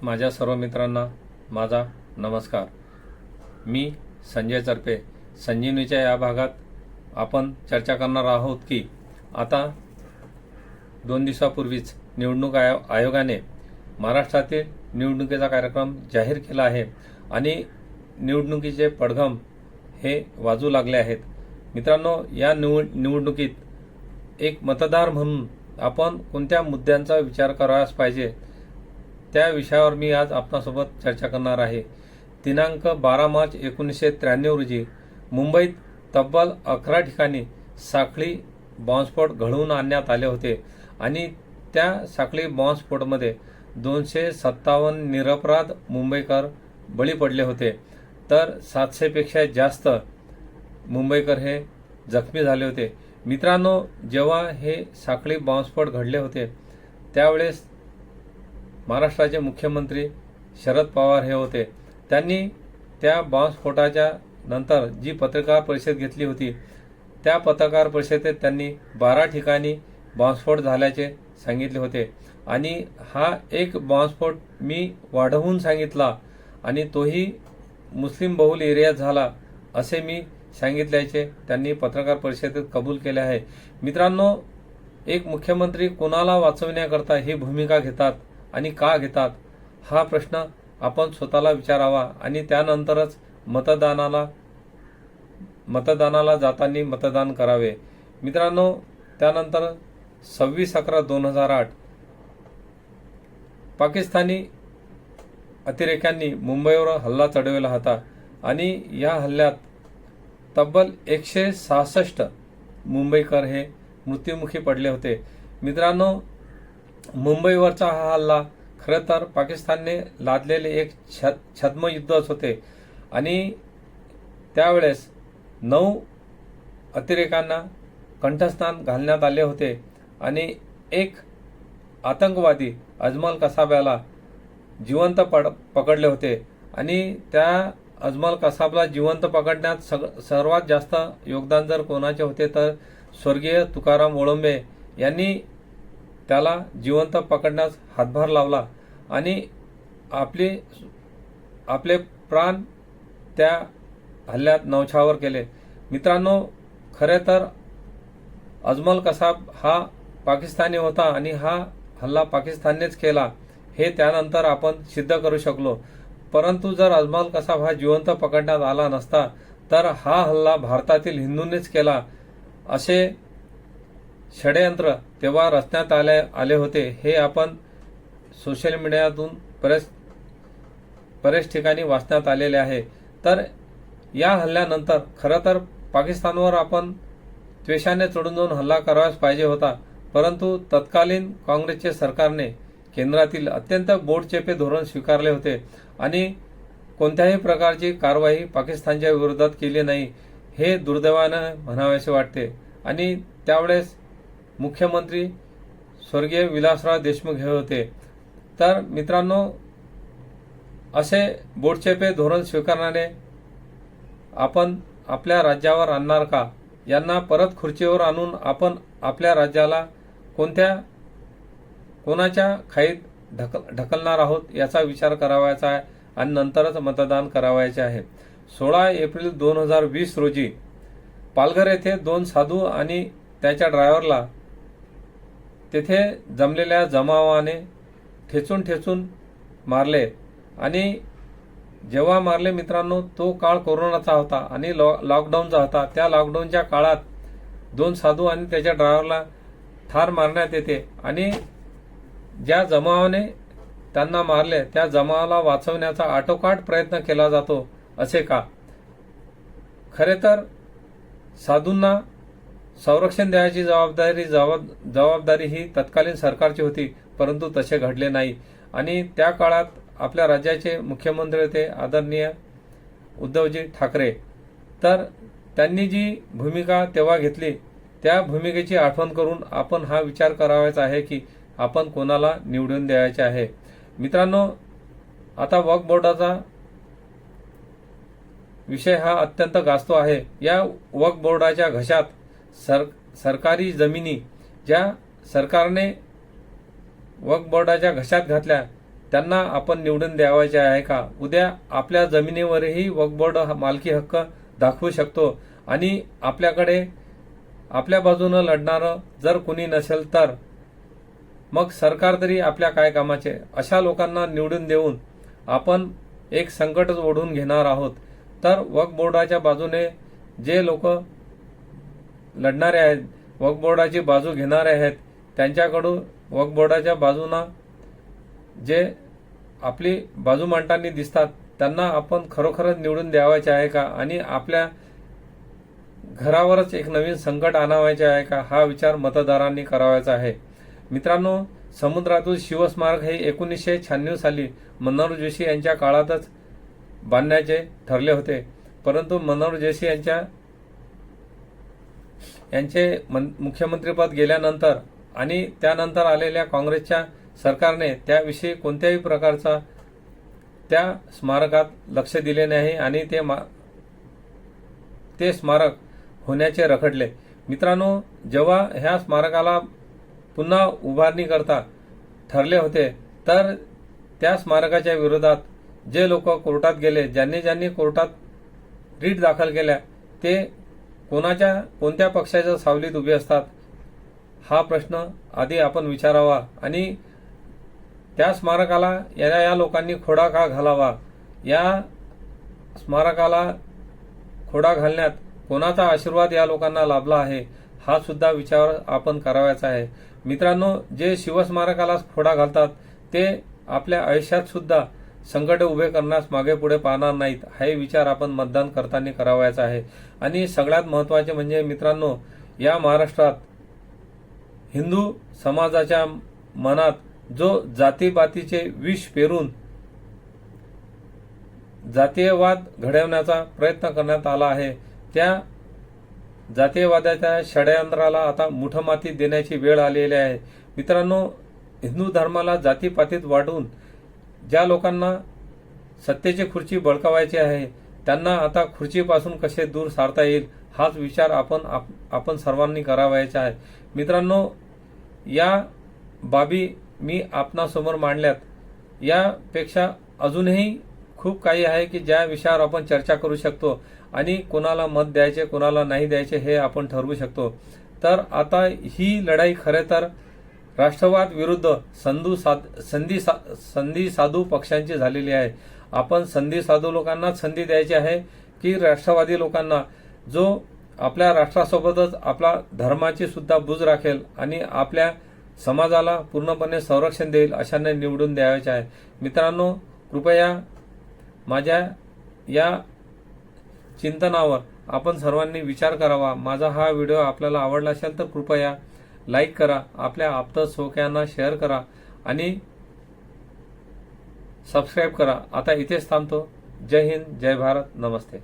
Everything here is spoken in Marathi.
माझ्या सर्व मित्रांना माझा नमस्कार. मी संजय चरपे. संजीवनीच्या या भागात आपण चर्चा करणार आहोत की आता 2 दिवसापूर्वीच निवडणूक आयोगाने महाराष्ट्रातील निवडणुकीचा कार्यक्रम जाहीर केला आहे आणि निवडणुकीचे पडघम हे वाजू लागले आहेत. मित्रांनो, या निवडणुकीत एक मतदार म्हणून आपण कोणत्या मुद्द्यांचा विचार करायला पाहिजे त्या विषयावर मी आज आपणासोबत चर्चा करणार आहे. दिनांक 12 मार्च 1993 रोजी मुंबईत तब्बल 11 ठिकाणी साखळी बॉम्बस्फोट घडवून आणण्यात आले होते आणि त्या साखळी बॉम्बस्फोटमध्ये 257 निरपराध मुंबईकर बळी पडले होते, तर 700 पेक्षा जास्त मुंबईकर हे जखमी झाले होते. मित्रांनो, जेव्हा हे साखळी बॉम्बस्फोट घडले होते त्यावेळेस महाराष्ट्राचे मुख्यमंत्री शरद पवार हे होते. त्यांनी त्या बॉम्बस्फोटाच्या नंतर जी पत्रकार परिषद घेतली होती त्या पत्रकार परिषदेत त्यांनी 12 ठिकाणी बॉम्बस्फोट झाल्याचे सांगितले होते आणि हा एक बॉम्बस्फोट मी वाढवून सांगितला आणि तोही मुस्लिम बहुल एरियात झाला असे मी सांगितल्याचे त्यांनी पत्रकार परिषदेत कबूल केले आहे. मित्रांनो, एक मुख्यमंत्री कोणाला वाचवण्याकरता ही भूमिका घेतात आणि का घेतात हा प्रश्न आपण स्वतःला विचारावा आणि त्यानंतरच मतदानाला जाताना मतदान करावे. मित्रांनो, त्यानंतर 26/11/2008 पाकिस्तानी अतिरेक्यांनी मुंबईवर हल्ला चढवला होता आणि या हल्ल्यात तब्बल 166 मुंबईकर हे मृत्युमुखी पडले होते. मित्रांनो, मुंबईवरचा हा हल्ला खरं तर पाकिस्तानने लादलेले एक छद्मयुद्धच होते आणि त्यावेळेस 9 अतिरेकांना कंठस्नान घालण्यात आले होते आणि एक आतंकवादी अजमल कसाबला जिवंत पकडले होते आणि त्या अजमल कसाबला जिवंत पकडण्यात सर्वात जास्त योगदान जर कोणाचे होते तर स्वर्गीय तुकाराम ओळंबे यांनी त्याला जिवंत पकडण्यास हातभार लावला आणि आपले प्राण त्या हल्ल्यात न्यौछावर केले. मित्रांनो, खरे तर अजमल कसाब हा पाकिस्तानी होता आणि हा हल्ला पाकिस्ताननेच केला हे त्यानंतर आपण सिद्ध करू शकलो. परंतु जर अजमल कसाब हा जिवंत पकडण्यात आला नसता तर हा हल्ला भारतातील हिंदूंनीच केला असे षडयंत्र तेव्हा रचण्यात आले होते हे आपण सोशल मीडियातून बरेच ठिकाणी वाचण्यात आलेले आहे. तर या हल्ल्यानंतर खरं तर पाकिस्तानवर आपण द्वेषाने चढून जाऊन हल्ला करावाच पाहिजे होता, परंतु तत्कालीन काँग्रेसचे सरकारने केंद्रातील अत्यंत बोटचेपे धोरण स्वीकारले होते आणि कोणत्याही प्रकारची कारवाई पाकिस्तानच्या विरोधात केली नाही हे दुर्दैवाने म्हणावेसे वाटते. आणि त्यावेळेस मुख्यमंत्री स्वर्गीय विलासराव देशमुख हे होते. तर मित्रांनो, असे बोटचेपे धोरण स्वीकारणारे आपण आपल्या राज्यावर आणणार का? यांना परत खुर्चीवर आणून आपण आपल्या राज्याला कोणाच्या खाईत ढकलणार आहोत याचा विचार करावायचा आहे आणि नंतरच मतदान करावायचे आहे. 16 एप्रिल 2020 रोजी पालघर येथे 2 साधू आणि त्याच्या ड्रायव्हरला तेथे जमलेल्या जमावाने ठेचून मारले आणि जेव्हा मारले मित्रांनो, तो काळ कोरोनाचा होता आणि लॉकडाऊनचा होता. त्या लॉकडाऊनच्या काळात 2 साधू आणि त्याच्या ड्रायव्हरला ठार मारण्यात येते आणि ज्या जमावाने त्यांना मारले त्या जमावाला वाचवण्याचा आटोकाट प्रयत्न केला जातो असे का? खरे तर साधूंना संरक्षण द्यायची जबाबदारी ही तत्कालीन सरकारची होती, परंतु तसे घडले नाही. आणि त्या काळात आपल्या राज्याचे मुख्यमंत्री होते आदरणीय उद्धवजी ठाकरे. तर त्यांनी जी भूमिका तेव्हा घेतली त्या भूमिकेची आठवण करून आपण हा विचार करावायचा आहे की आपण कोणाला निवडून द्यायचे आहे. मित्रांनो, आता वक्फ बोर्डाचा विषय हा अत्यंत गाजतो आहे. या वक्फ बोर्डाच्या घशात सरकारी जमिनी ज्या सरकारने वक्फ बोर्डाच्या घशात घातल्या त्यांना आपण निवडून द्यावायचे आहे का? उद्या आपल्या जमिनीवरही वक्फ बोर्ड मालकी हक्क दाखवू शकतो आणि आपल्याकडे आपल्या बाजूनं लढणारं जर कुणी नसेल तर मग सरकार तरी आपल्या काय कामाचे? अशा लोकांना निवडून देऊन आपण एक संकटच ओढून घेणार आहोत. तर वक्फ बोर्डाच्या बाजूने जे लोक लढणारे आहेत, वक्फ बोर्डाची बाजू घेणारे आहेत, त्यांच्याकडून वक्फ बोर्डाच्या बाजूना जे आपली बाजू मांडताना दिसतात त्यांना आपण खरोखरच निवडून द्यावायचे आहे का? आणि आपल्या घरावरच एक नवीन संकट आणावायचे आहे का? हा विचार मतदारांनी करावायचा आहे. मित्रांनो, समुद्रातून शिवस्मारक हे 1996 साली मनोहर जोशी यांच्या काळातच बांधण्याचे ठरले होते. परंतु मनोहर जोशी यांचे मुख्यमंत्रीपद गेल्यानंतर आणि त्यानंतर आलेल्या काँग्रेसच्या सरकारने त्याविषयी कोणत्याही प्रकारचा त्या स्मारकात लक्ष दिले नाही आणि ते स्मारक होण्याचे रखडले. मित्रांनो, जेव्हा ह्या स्मारकाला पुन्हा उभारणी करता ठरले होते तर त्या स्मारकाच्या विरोधात जे लोक कोर्टात गेले, ज्यांनी कोर्टात रीट दाखल केल्या, ते कोणत्या पक्षाच्या सावलीत उभे असतात हा प्रश्न आधी आपण विचारावा आणि त्या स्मारकाला या लोकांनी खोडा का घालावा? या स्मारकाला खोडा घालण्यात कोणाचा आशीर्वाद या लोकांना लाभला आहे हा सुद्धा विचार आपण करावायचा आहे. मित्रांनो, जे शिवस्मारकाला खोडा घालतात ते आपल्या आयुष्यात सुद्धा संकट उभे करण्यास मागे पुढे पाहणार नाहीत. हे विचार आपण मतदान करताना करावायचा आहे. आणि सगळ्यात महत्त्वाचे म्हणजे मित्रांनो, या महाराष्ट्रात हिंदू समाजाच्या मनात जो जातीपातीचे विष पेरून जातीयवाद घडवण्याचा प्रयत्न करण्यात आला आहे, त्या जातीयवादाच्या षडयंत्राला आता मुठमाती देण्याची वेळ आलेली आहे. मित्रांनो, हिंदू धर्माला जातीपातीत वाढून ज्या लोकांना सत्तेची खुर्ची बळकावायची आहे त्यांना आता खुर्चीपासून कसे दूर सारता येईल हाच विचार आपण सर्वांनी करावायचा आहे. मित्रांनो, या बाबी मी आपणासमोर मांडल्यात. यापेक्षा अजूनही खूप काही आहे की ज्या विषयावर आपण चर्चा करू शकतो आणि कोणाला मत द्यायचे कोणाला नाही द्यायचे हे आपण ठरवू शकतो. तर आता ही लढाई खरे तर राष्ट्रवाद विरुद्ध संधी साधू पक्षांची झालेली आहे. आपण संधी साधू लोकांना संधी द्यायची आहे की राष्ट्रवादी लोकांना जो आपल्या राष्ट्रासोबतच आपला धर्माची सुद्धा बुज राखेल आणि आपल्या समाजाला पूर्णपणे संरक्षण देईल अशाने निवडून द्यायचे आहे. मित्रांनो, कृपया माझ्या या चिंतनावर आपण सर्वांनी विचार करावा. माझा हा व्हिडिओ आपल्याला आवडला असेल तर कृपया लाईक करा, आपल्या आप्तसोक्यांना शेअर करा आणि सबस्क्राईब करा. आता इथेच थांबतो. जय हिंद, जय भारत, नमस्ते.